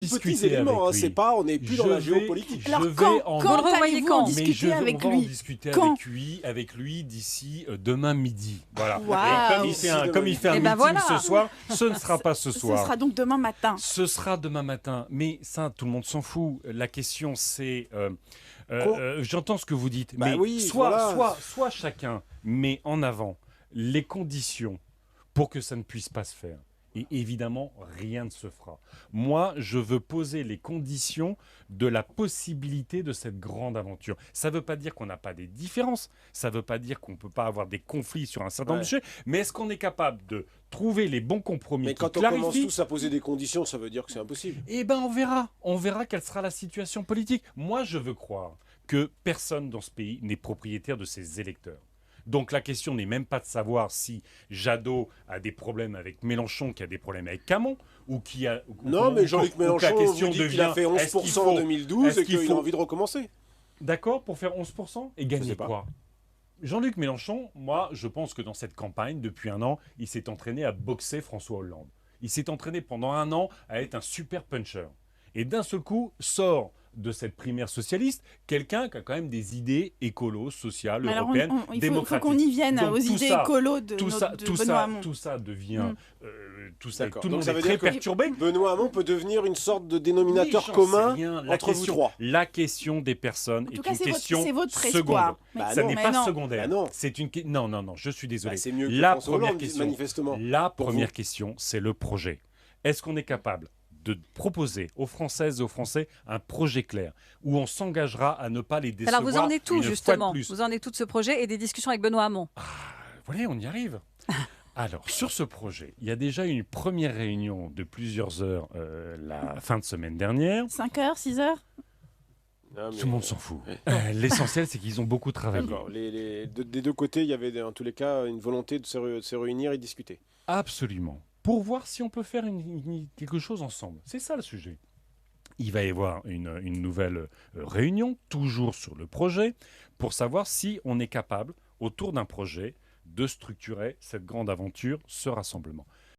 Petits éléments, hein, c'est pas, on n'est plus dans la géopolitique. Alors quand allez-vous en discuter avec lui? Mais je vais en discuter avec lui d'ici demain midi. Voilà. Wow. Comme il fait un meeting ce soir, ce ne sera pas ce soir. Ce sera donc demain matin. Ce sera demain matin. Mais ça, tout le monde s'en fout. La question, c'est... j'entends ce que vous dites, mais soit chacun met en avant les conditions pour que ça ne puisse pas se faire. Et évidemment, rien ne se fera. Moi, je veux poser les conditions de la possibilité de cette grande aventure. Ça ne veut pas dire qu'on n'a pas des différences. Ça ne veut pas dire qu'on ne peut pas avoir des conflits sur un certain nombre de sujets. Mais est-ce qu'on est capable de trouver les bons compromis Mais quand on commence tous à poser des conditions, ça veut dire que c'est impossible. Eh bien, on verra. On verra quelle sera la situation politique. Moi, je veux croire que personne dans ce pays n'est propriétaire de ses électeurs. Donc la question n'est même pas de savoir si Jadot a des problèmes avec Mélenchon, qui a des problèmes avec Camon, ou qui a... Non, mais Jean-Luc Mélenchon vous dit qu'il a fait 11% en 2012 et qu'il a envie de recommencer. D'accord, pour faire 11% et gagner quoi? Jean-Luc Mélenchon, moi, je pense que dans cette campagne, depuis un an, il s'est entraîné à boxer François Hollande. Il s'est entraîné pendant un an à être un super puncher. Et d'un seul coup, sort de cette primaire socialiste, quelqu'un qui a quand même des idées écolos, sociales, européennes, démocratiques. Il faut qu'on y vienne aux idées écolos de Benoît Hamon. Tout ça devient... tout le monde est très perturbé. Benoît Hamon peut devenir une sorte de dénominateur commun entre vous trois. La question des personnes est une question secondaire. Ça n'est pas secondaire. Non, je suis désolé. C'est mieux que manifestement. La première question, c'est le projet. Est-ce qu'on est capable de proposer aux Françaises et aux Français un projet clair où on s'engagera à ne pas les décevoir? Alors vous en êtes où justement? Vous en êtes où de ce projet et des discussions avec Benoît Hamon? Voilà, on y arrive. Alors, sur ce projet, il y a déjà eu une première réunion de plusieurs heures la fin de semaine dernière. 5 heures, 6 heures? Tout le monde s'en fout. L'essentiel, c'est qu'ils ont beaucoup travaillé. Des deux côtés, il y avait en tous les cas une volonté de se réunir et discuter. Absolument. Pour voir si on peut faire quelque chose ensemble. C'est ça le sujet. Il va y avoir une nouvelle réunion, toujours sur le projet, pour savoir si on est capable, autour d'un projet, de structurer cette grande aventure, ce rassemblement.